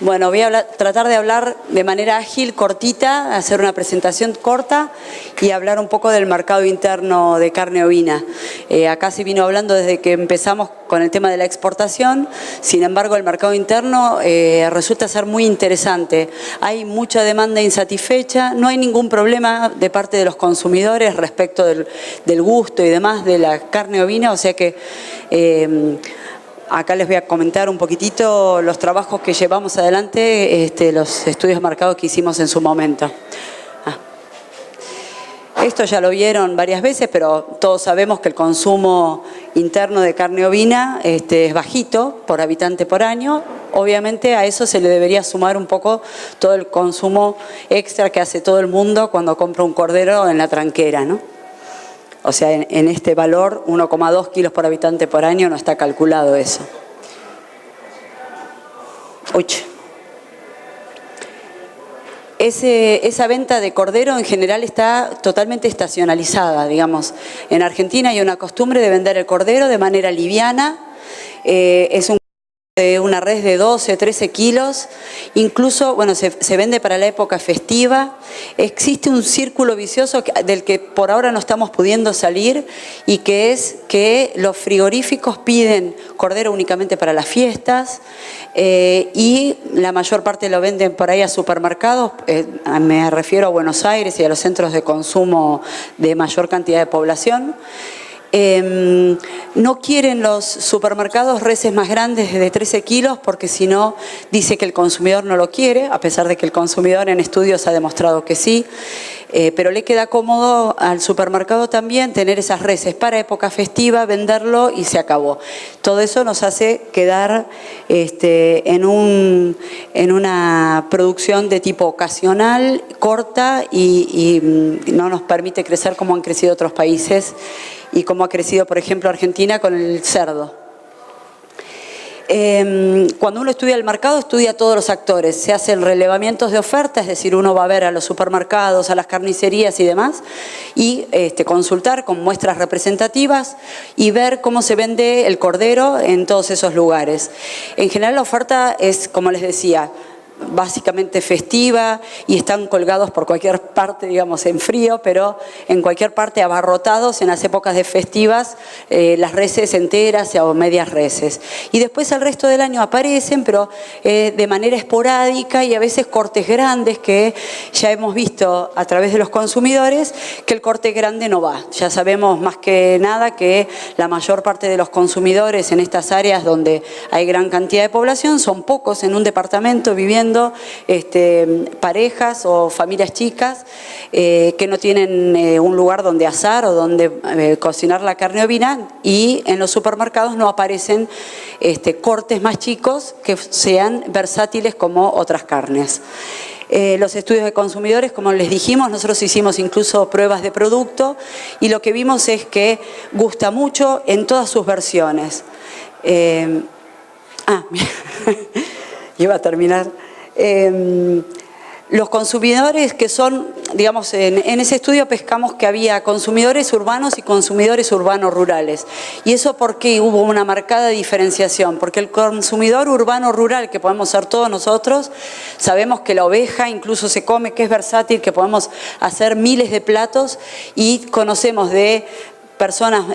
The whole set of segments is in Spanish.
Bueno, voy a tratar de hablar de manera ágil, cortita, hacer una presentación corta y hablar un poco del mercado interno de carne ovina. Acá se vino hablando desde que empezamos con el tema de la exportación, sin embargo el mercado interno resulta ser muy interesante. Hay mucha demanda insatisfecha, no hay ningún problema de parte de los consumidores respecto del gusto y demás de la carne ovina, o sea que acá les voy a comentar un poquitito los trabajos que llevamos adelante, los estudios marcados que hicimos en su momento. Esto ya lo vieron varias veces, pero todos sabemos que el consumo interno de carne ovina es bajito por habitante por año. Obviamente a eso se le debería sumar un poco todo el consumo extra que hace todo el mundo cuando compra un cordero en la tranquera, ¿no? O sea, en este valor, 1,2 kilos por habitante por año, no está calculado eso. Uy. Esa venta de cordero en general está totalmente estacionalizada, digamos. En Argentina hay una costumbre de vender el cordero de manera liviana. Es una res de 12, 13 kilos, incluso, bueno, se vende para la época festiva. Existe un círculo vicioso del que por ahora no estamos pudiendo salir y que es que los frigoríficos piden cordero únicamente para las fiestas y la mayor parte lo venden por ahí a supermercados, me refiero a Buenos Aires y a los centros de consumo de mayor cantidad de población. No quieren los supermercados reses más grandes de 13 kilos porque si no dice que el consumidor no lo quiere, a pesar de que el consumidor en estudios ha demostrado que sí, pero le queda cómodo al supermercado también tener esas reses para época festiva, venderlo y se acabó. Todo eso nos hace quedar en una producción de tipo ocasional, corta y no nos permite crecer como han crecido otros países y como ha crecido, por ejemplo, Argentina con el cerdo. Cuando uno estudia el mercado, estudia todos los actores. Se hacen relevamientos de oferta, es decir, uno va a ver a los supermercados, a las carnicerías y demás, y consultar con muestras representativas y ver cómo se vende el cordero en todos esos lugares. En general la oferta es, como les decía, básicamente festiva y están colgados por cualquier parte, digamos en frío, pero en cualquier parte abarrotados en las épocas de festivas, las reses enteras o medias reses. Y después el resto del año aparecen, pero de manera esporádica y a veces cortes grandes que ya hemos visto a través de los consumidores que el corte grande no va. Ya sabemos más que nada que la mayor parte de los consumidores en estas áreas donde hay gran cantidad de población son pocos en un departamento viviendo parejas o familias chicas que no tienen un lugar donde asar o donde cocinar la carne ovina y en los supermercados no aparecen cortes más chicos que sean versátiles como otras carnes. Los estudios de consumidores, como les dijimos, nosotros hicimos incluso pruebas de producto y lo que vimos es que gusta mucho en todas sus versiones. Iba a terminar. Los consumidores que son, digamos, en ese estudio pescamos que había consumidores urbanos y consumidores urbanos rurales. ¿Y eso por qué hubo una marcada diferenciación? Porque el consumidor urbano rural, que podemos ser todos nosotros, sabemos que la oveja incluso se come, que es versátil, que podemos hacer miles de platos y conocemos de personas,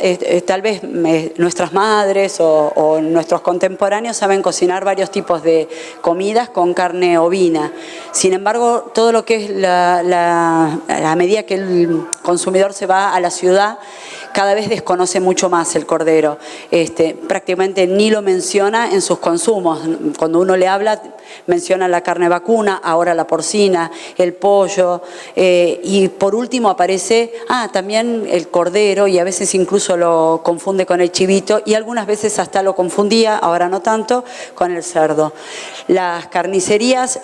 tal vez nuestras madres o nuestros contemporáneos saben cocinar varios tipos de comidas con carne ovina. Sin embargo, todo lo que es a medida que el consumidor se va a la ciudad, cada vez desconoce mucho más el cordero. Prácticamente ni lo menciona en sus consumos. Cuando uno le habla, menciona la carne vacuna, ahora la porcina, el pollo, y por último aparece también el cordero, y a veces incluso lo confunde con el chivito, y algunas veces hasta lo confundía, ahora no tanto, con el cerdo. Las carnicerías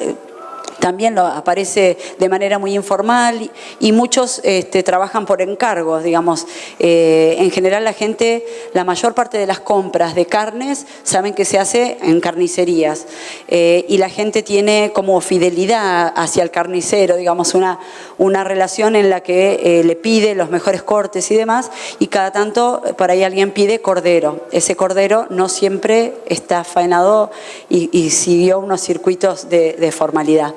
también aparece de manera muy informal y muchos trabajan por encargos, digamos. En general la mayor parte de las compras de carnes saben que se hace en carnicerías y la gente tiene como fidelidad hacia el carnicero, digamos, una relación en la que le pide los mejores cortes y demás, y cada tanto por ahí alguien pide cordero. Ese cordero no siempre está faenado y siguió unos circuitos de formalidad.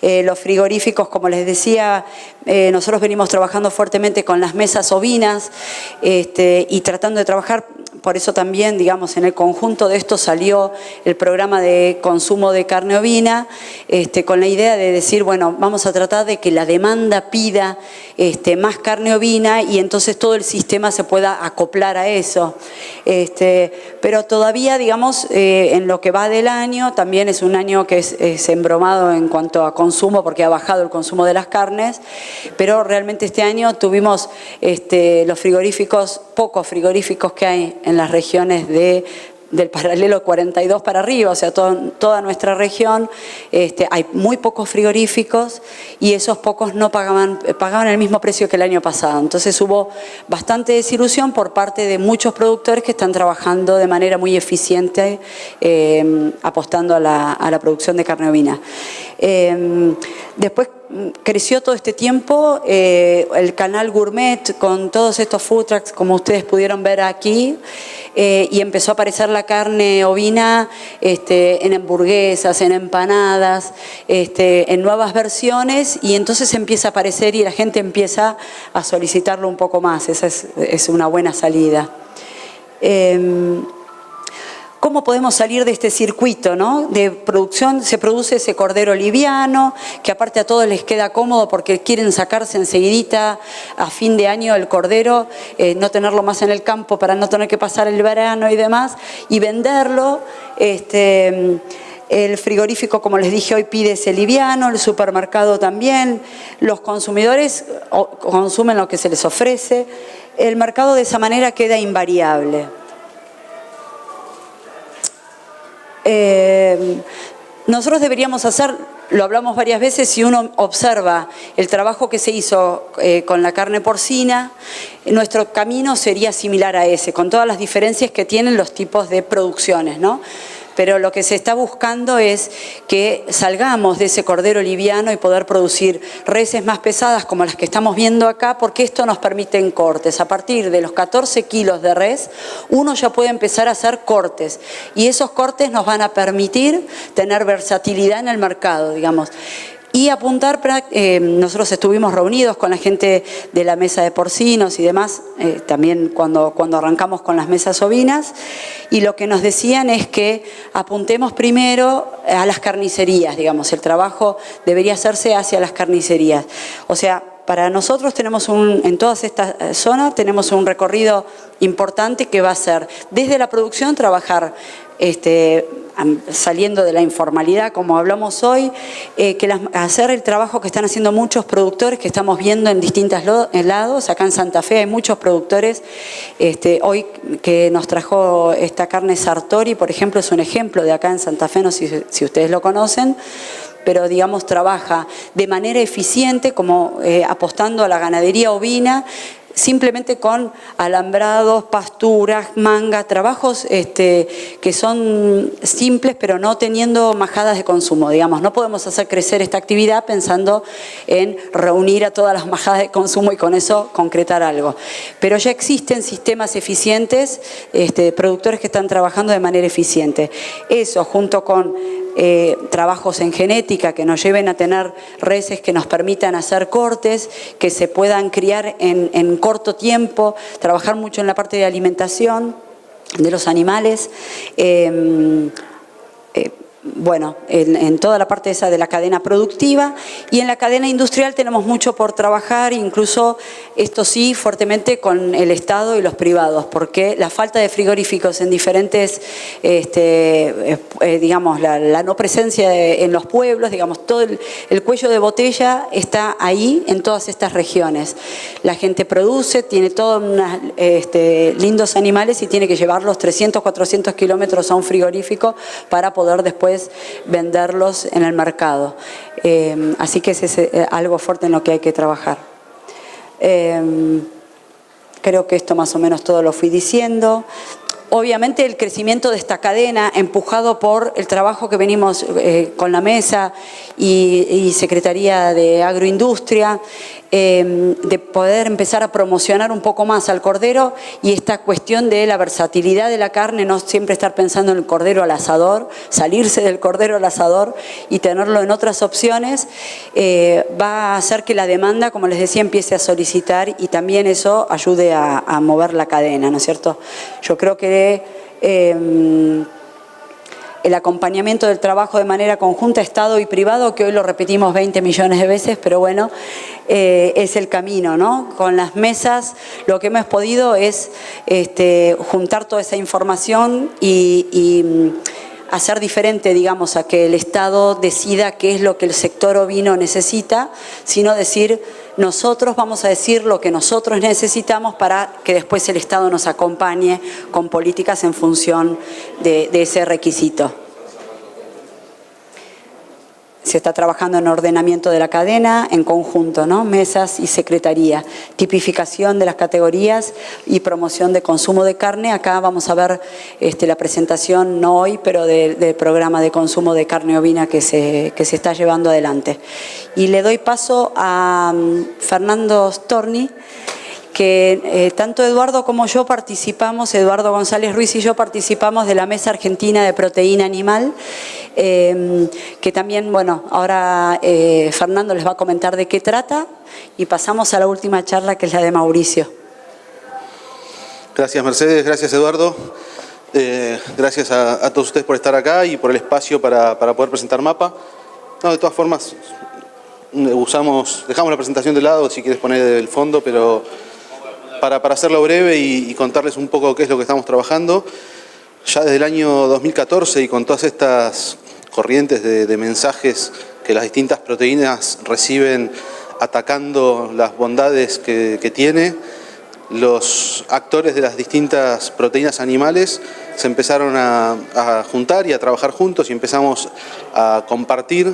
Los frigoríficos, como les decía, nosotros venimos trabajando fuertemente con las mesas ovinas y tratando de trabajar, por eso también, digamos, en el conjunto de esto salió el programa de consumo de carne ovina, con la idea de decir, bueno, vamos a tratar de que la demanda pida más carne ovina y entonces todo el sistema se pueda acoplar a eso. Pero todavía, digamos, en lo que va del año, también es un año que es embromado en cuanto a consumo, porque ha bajado el consumo de las carnes, pero realmente este año tuvimos los frigoríficos, pocos frigoríficos que hay en las regiones del paralelo 42 para arriba, o sea, toda nuestra región, hay muy pocos frigoríficos y esos pocos no pagaban el mismo precio que el año pasado. Entonces hubo bastante desilusión por parte de muchos productores que están trabajando de manera muy eficiente, apostando a la producción de carne ovina. Después creció todo este tiempo el canal Gourmet con todos estos food trucks, como ustedes pudieron ver aquí, y empezó a aparecer la carne ovina en hamburguesas, en empanadas, en nuevas versiones, y entonces empieza a aparecer y la gente empieza a solicitarlo un poco más. Esa es una buena salida. ¿Cómo podemos salir de este circuito, ¿no? De producción? Se produce ese cordero liviano, que aparte a todos les queda cómodo porque quieren sacarse enseguidita a fin de año el cordero, no tenerlo más en el campo para no tener que pasar el verano y demás, y venderlo. El frigorífico, como les dije hoy, pide ese liviano, el supermercado también, los consumidores consumen lo que se les ofrece, el mercado de esa manera queda invariable. Nosotros deberíamos hacer, lo hablamos varias veces, si uno observa el trabajo que se hizo con la carne porcina, nuestro camino sería similar a ese, con todas las diferencias que tienen los tipos de producciones, ¿no? Pero lo que se está buscando es que salgamos de ese cordero liviano y poder producir reses más pesadas como las que estamos viendo acá, porque esto nos permite en cortes. A partir de los 14 kilos de res, uno ya puede empezar a hacer cortes y esos cortes nos van a permitir tener versatilidad en el mercado, digamos. Y apuntar, nosotros estuvimos reunidos con la gente de la mesa de porcinos y demás, también cuando arrancamos con las mesas ovinas, y lo que nos decían es que apuntemos primero a las carnicerías, digamos, el trabajo debería hacerse hacia las carnicerías. O sea, para nosotros en todas estas zonas tenemos un recorrido importante que va a ser desde la producción trabajar saliendo de la informalidad, como hablamos hoy, hacer el trabajo que están haciendo muchos productores que estamos viendo en distintos lados. Acá en Santa Fe hay muchos productores. Hoy que nos trajo esta carne Sartori, por ejemplo, es un ejemplo de acá en Santa Fe, no sé si ustedes lo conocen, pero digamos trabaja de manera eficiente, como apostando a la ganadería ovina, simplemente con alambrados, pasturas, manga, trabajos que son simples pero no teniendo majadas de consumo, digamos. No podemos hacer crecer esta actividad pensando en reunir a todas las majadas de consumo y con eso concretar algo. Pero ya existen sistemas eficientes, productores que están trabajando de manera eficiente. Eso junto con trabajos en genética que nos lleven a tener reses que nos permitan hacer cortes, que se puedan criar en corto tiempo, trabajar mucho en la parte de alimentación de los animales, bueno, en toda la parte esa de la cadena productiva, y en la cadena industrial tenemos mucho por trabajar, incluso esto sí fuertemente con el Estado y los privados, porque la falta de frigoríficos en diferentes, digamos, la no presencia en los pueblos, digamos, todo el cuello de botella está ahí en todas estas regiones. La gente produce, tiene todos unos lindos animales y tiene que llevarlos 300, 400 kilómetros a un frigorífico para poder después después venderlos en el mercado. Así que ese es algo fuerte en lo que hay que trabajar. Creo que esto más o menos todo lo fui diciendo. Obviamente el crecimiento de esta cadena, empujado por el trabajo que venimos con la mesa y Secretaría de Agroindustria, de poder empezar a promocionar un poco más al cordero y esta cuestión de la versatilidad de la carne, no siempre estar pensando en el cordero al asador, salirse del cordero al asador y tenerlo en otras opciones, va a hacer que la demanda, como les decía, empiece a solicitar y también eso ayude a mover la cadena, ¿no es cierto? Yo creo que el acompañamiento del trabajo de manera conjunta, Estado y privado, que hoy lo repetimos 20 millones de veces, pero bueno, es el camino, ¿no? Con las mesas lo que hemos podido es juntar toda esa información y hacer diferente, digamos, a que el Estado decida qué es lo que el sector ovino necesita, sino decir, nosotros vamos a decir lo que nosotros necesitamos para que después el Estado nos acompañe con políticas en función de ese requisito. Se está trabajando en ordenamiento de la cadena en conjunto, ¿no? Mesas y secretaría, tipificación de las categorías y promoción de consumo de carne. Acá vamos a ver la presentación, no hoy, pero del programa de consumo de carne ovina que se está llevando adelante. Y le doy paso a Fernando Storni, que tanto Eduardo como yo participamos, Eduardo González Ruiz y yo participamos de la Mesa Argentina de Proteína Animal, que también, bueno, ahora Fernando les va a comentar de qué trata y pasamos a la última charla, que es la de Mauricio. Gracias, Mercedes, gracias, Eduardo. Gracias a todos ustedes por estar acá y por el espacio para poder presentar MAPA. No, de todas formas, dejamos la presentación de lado, si quieres poner el fondo, pero para hacerlo breve y contarles un poco qué es lo que estamos trabajando. Ya desde el año 2014 y con todas estas corrientes de mensajes que las distintas proteínas reciben atacando las bondades que tiene, los actores de las distintas proteínas animales se empezaron a juntar y a trabajar juntos y empezamos a compartir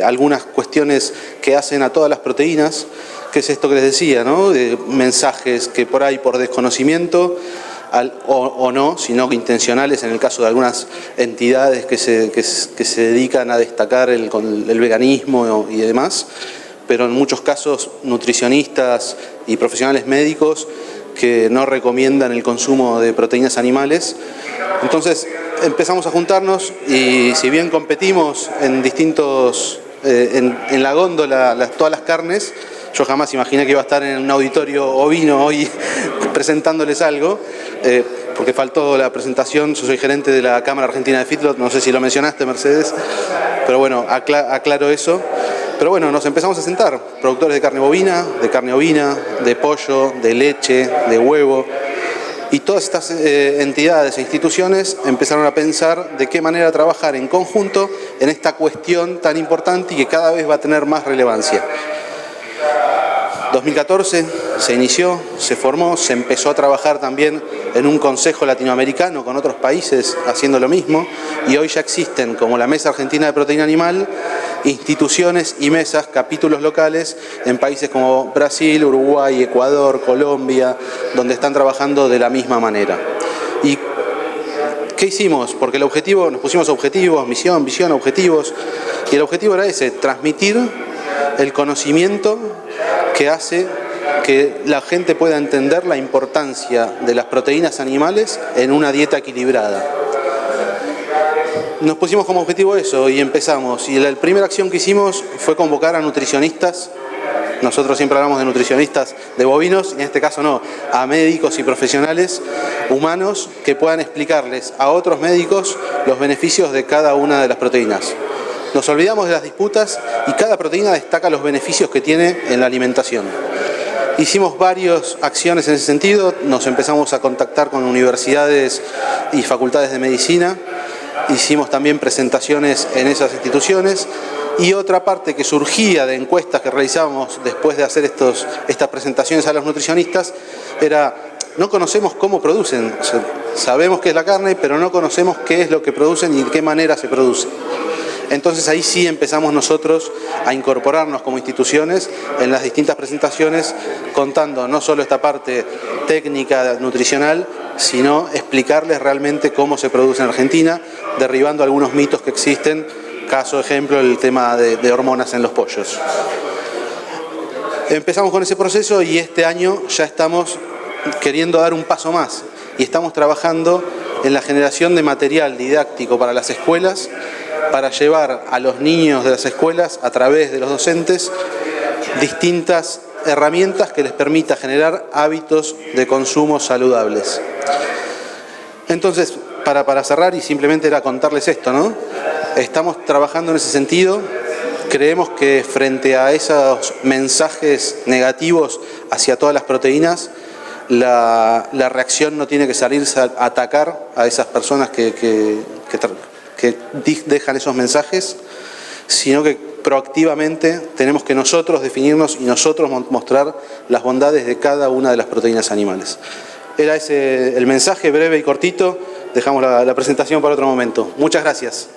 algunas cuestiones que hacen a todas las proteínas, que es esto que les decía, ¿no? Mensajes que por ahí por desconocimiento o no, sino intencionales en el caso de algunas entidades que se dedican a destacar el veganismo y demás, pero en muchos casos nutricionistas y profesionales médicos que no recomiendan el consumo de proteínas animales. Entonces empezamos a juntarnos y si bien competimos en distintos, en la góndola todas las carnes, yo jamás imaginé que iba a estar en un auditorio ovino hoy presentándoles algo, porque faltó la presentación. Yo soy gerente de la Cámara Argentina de Feedlot, no sé si lo mencionaste, Mercedes, pero bueno, aclaro eso. Pero bueno, nos empezamos a sentar, productores de carne bovina, de carne ovina, de pollo, de leche, de huevo, y todas estas entidades e instituciones empezaron a pensar de qué manera trabajar en conjunto en esta cuestión tan importante y que cada vez va a tener más relevancia. 2014 se inició, se formó, se empezó a trabajar también en un consejo latinoamericano con otros países haciendo lo mismo, y hoy ya existen, como la Mesa Argentina de Proteína Animal, instituciones y mesas, capítulos locales en países como Brasil, Uruguay, Ecuador, Colombia, donde están trabajando de la misma manera. ¿Y qué hicimos? Porque el objetivo, nos pusimos objetivos, misión, visión, objetivos, y el objetivo era ese, transmitir el conocimiento que hace que la gente pueda entender la importancia de las proteínas animales en una dieta equilibrada. Nos pusimos como objetivo eso y empezamos. Y la primera acción que hicimos fue convocar a nutricionistas. Nosotros siempre hablamos de nutricionistas de bovinos, y en este caso no, a médicos y profesionales humanos que puedan explicarles a otros médicos los beneficios de cada una de las proteínas. Nos olvidamos de las disputas y cada proteína destaca los beneficios que tiene en la alimentación. Hicimos varias acciones en ese sentido, nos empezamos a contactar con universidades y facultades de medicina, hicimos también presentaciones en esas instituciones, y otra parte que surgía de encuestas que realizábamos después de hacer estas presentaciones a los nutricionistas era, no conocemos cómo producen. O sea, sabemos qué es la carne, pero no conocemos qué es lo que producen y de qué manera se produce. Entonces ahí sí empezamos nosotros a incorporarnos como instituciones en las distintas presentaciones, contando no solo esta parte técnica, nutricional, sino explicarles realmente cómo se produce en Argentina, derribando algunos mitos que existen, caso ejemplo el tema de hormonas en los pollos. Empezamos con ese proceso y este año ya estamos queriendo dar un paso más y estamos trabajando en la generación de material didáctico para las escuelas, para llevar a los niños de las escuelas, a través de los docentes, distintas herramientas que les permita generar hábitos de consumo saludables. Entonces, para cerrar, y simplemente era contarles esto, ¿no? Estamos trabajando en ese sentido. Creemos que frente a esos mensajes negativos hacia todas las proteínas, la reacción no tiene que salirse a atacar a esas personas que dejan esos mensajes, sino que proactivamente tenemos que nosotros definirnos y nosotros mostrar las bondades de cada una de las proteínas animales. Era ese el mensaje breve y cortito. Dejamos la presentación para otro momento. Muchas gracias.